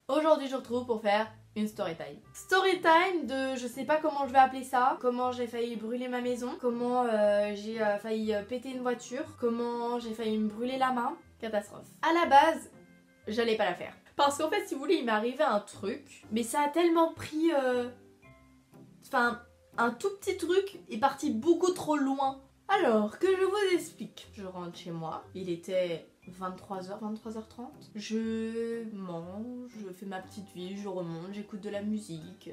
Aujourd'hui je vous retrouve pour faire une story time. Story time de je sais pas comment je vais appeler ça, comment j'ai failli brûler ma maison, comment j'ai failli péter une voiture, comment j'ai failli me brûler la main. Catastrophe. À la base, j'allais pas la faire. Parce qu'en fait si vous voulez il m'est arrivé un truc, mais ça a tellement pris... Enfin, un tout petit truc est parti beaucoup trop loin. Alors, que je vous explique. Je rentre chez moi, il était 23h, 23h30. Je mange, je fais ma petite vie, je remonte, j'écoute de la musique.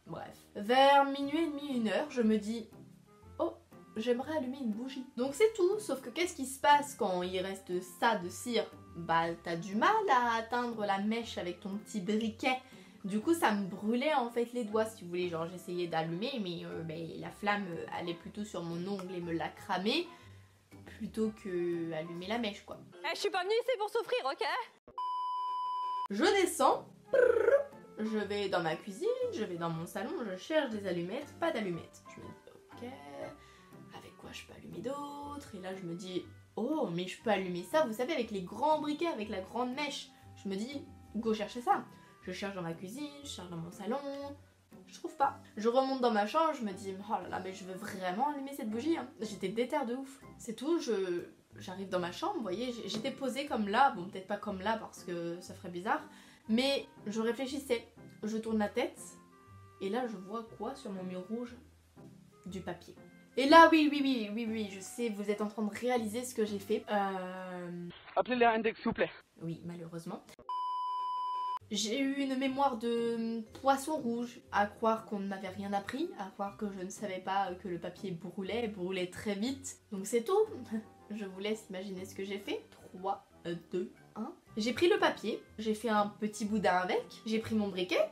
Bref. Vers minuit et demi, 1h, je me dis... Oh, j'aimerais allumer une bougie. Donc c'est tout, sauf que qu'est-ce qui se passe quand il reste ça de cire? Bah, t'as du mal à atteindre la mèche avec ton petit briquet. Du coup ça me brûlait en fait les doigts si vous voulez, genre j'essayais d'allumer mais la flamme allait plutôt sur mon ongle et me la cramer plutôt que allumer la mèche quoi. Je suis pas venue ici pour souffrir, ok? Je descends, je vais dans ma cuisine, je vais dans mon salon, je cherche des allumettes, pas d'allumettes. Je me dis ok, avec quoi je peux allumer d'autres? Et là je me dis oh mais je peux allumer ça, vous savez avec les grands briquets, avec la grande mèche. Je me dis go chercher ça. Je cherche dans ma cuisine, je cherche dans mon salon, je trouve pas. Je remonte dans ma chambre, je me dis oh là là mais je veux vraiment allumer cette bougie hein. J'étais déter de ouf. C'est tout, j'arrive dans ma chambre, vous voyez, j'étais posée comme là, bon peut-être pas comme là parce que ça ferait bizarre, mais je réfléchissais, je tourne la tête et là je vois quoi sur mon mur rouge? Du papier. Et là oui, je sais, vous êtes en train de réaliser ce que j'ai fait. Appelez les index s'il vous plaît. Oui, malheureusement. J'ai eu une mémoire de poisson rouge, à croire qu'on ne m'avait rien appris, à croire que je ne savais pas que le papier brûlait très vite. Donc c'est tout, je vous laisse imaginer ce que j'ai fait. 3, 2, 1. J'ai pris le papier, j'ai fait un petit boudin avec, j'ai pris mon briquet,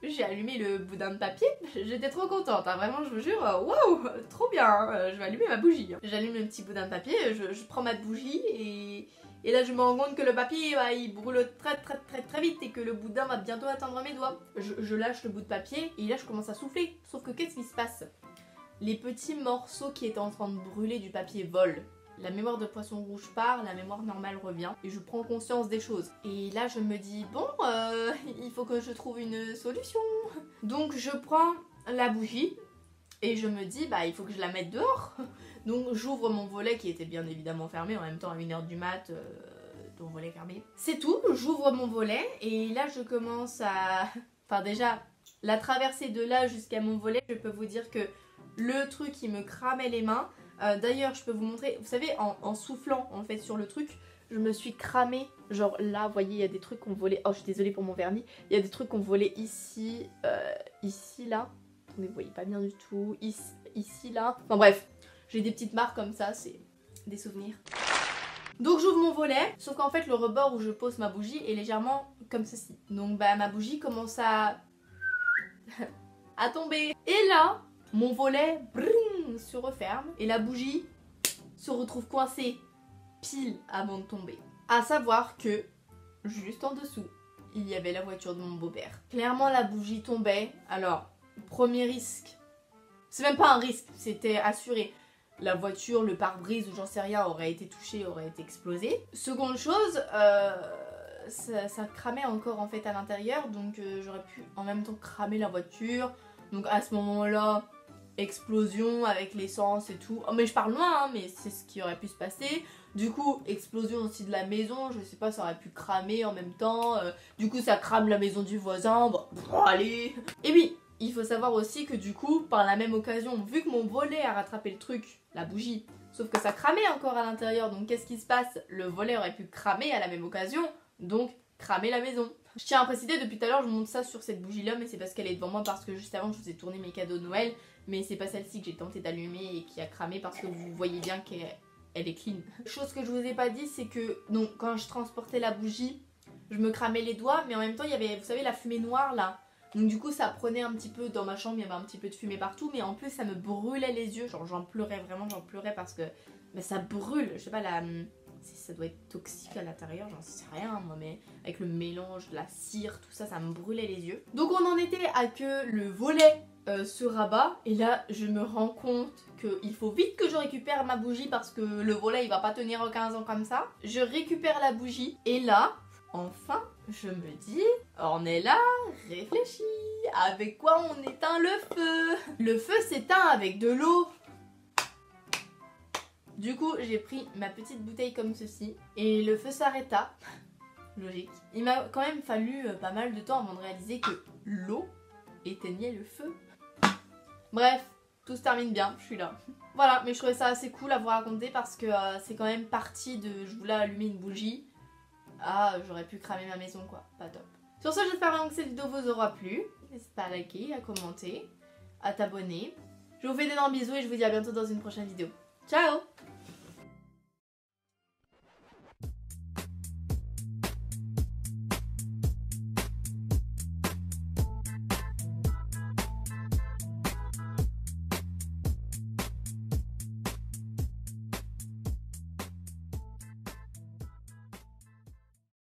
j'ai allumé le boudin de papier, j'étais trop contente, hein, vraiment je vous jure, waouh, trop bien, je vais allumer ma bougie. J'allume le petit boudin de papier, je prends ma bougie et là je me rends compte que le papier il brûle très vite et que le boudin va bientôt atteindre mes doigts. Je lâche le bout de papier et là je commence à souffler. Sauf que qu'est-ce qui se passe? Les petits morceaux qui étaient en train de brûler du papier volent. La mémoire de poisson rouge part, la mémoire normale revient et je prends conscience des choses. Et là je me dis bon, il faut que je trouve une solution. Donc je prends la bougie et je me dis bah il faut que je la mette dehors. Donc j'ouvre mon volet qui était bien évidemment fermé, en même temps à 1h du mat, ton volet fermé. C'est tout, j'ouvre mon volet et là je commence à... Enfin déjà, la traversée de là jusqu'à mon volet, je peux vous dire que le truc il me cramait les mains. D'ailleurs je peux vous montrer, vous savez en soufflant en fait sur le truc, je me suis cramée. Genre là vous voyez il y a des trucs qu'on volait, oh je suis désolée pour mon vernis, il y a des trucs qu'on volait ici, ici là. Attendez vous voyez pas bien du tout, ici là, enfin bref. J'ai des petites marques comme ça, c'est des souvenirs. Donc j'ouvre mon volet, sauf qu'en fait le rebord où je pose ma bougie est légèrement comme ceci. Donc bah ma bougie commence à tomber. Et là, mon volet se referme et la bougie se retrouve coincée pile avant de tomber. À savoir que juste en dessous, il y avait la voiture de mon beau-père. Clairement la bougie tombait. Alors, premier risque. C'est même pas un risque, c'était assuré. La voiture, le pare-brise ou j'en sais rien aurait été touché, aurait été explosé. Seconde chose, ça cramait encore en fait à l'intérieur, donc j'aurais pu en même temps cramer la voiture. Donc à ce moment-là, explosion avec l'essence et tout. Oh mais je parle loin, hein, mais c'est ce qui aurait pu se passer. Du coup, explosion aussi de la maison, je sais pas, ça aurait pu cramer en même temps. Du coup, ça crame la maison du voisin, bon allez. Et oui, il faut savoir aussi que du coup, par la même occasion, vu que mon volet a rattrapé le truc, la bougie, sauf que ça cramait encore à l'intérieur, donc qu'est-ce qui se passe? Le volet aurait pu cramer à la même occasion, donc cramer la maison. Je tiens à préciser, depuis tout à l'heure je monte ça sur cette bougie là, mais c'est parce qu'elle est devant moi, parce que juste avant je vous ai tourné mes cadeaux de Noël, mais c'est pas celle-ci que j'ai tenté d'allumer et qui a cramé parce que vous voyez bien qu'elle est clean. Chose que je vous ai pas dit, c'est que donc quand je transportais la bougie, je me cramais les doigts, mais en même temps il y avait, vous savez, la fumée noire là. Donc du coup ça prenait un petit peu, dans ma chambre il y avait un petit peu de fumée partout, mais en plus ça me brûlait les yeux, genre j'en pleurais vraiment, j'en pleurais parce que ça brûle, je sais pas, ça doit être toxique à l'intérieur, j'en sais rien moi, mais avec le mélange de la cire, tout ça, ça me brûlait les yeux. Donc on en était à que le volet se rabat et là je me rends compte qu'il faut vite que je récupère ma bougie parce que le volet il va pas tenir 15 ans comme ça. Je récupère la bougie et là, enfin, je me dis, on est là, réfléchis, avec quoi on éteint le feu? Le feu s'éteint avec de l'eau. Du coup, j'ai pris ma petite bouteille comme ceci et le feu s'arrêta. Logique. Il m'a quand même fallu pas mal de temps avant de réaliser que l'eau éteignait le feu. Bref, tout se termine bien, je suis là. Voilà, mais je trouvais ça assez cool à vous raconter parce que c'est quand même parti de je voulais allumer une bougie. Ah, j'aurais pu cramer ma maison quoi, pas top. Sur ce, j'espère vraiment que cette vidéo vous aura plu. N'hésitez pas à liker, à commenter, à t'abonner. Je vous fais d'énormes bisous et je vous dis à bientôt dans une prochaine vidéo. Ciao!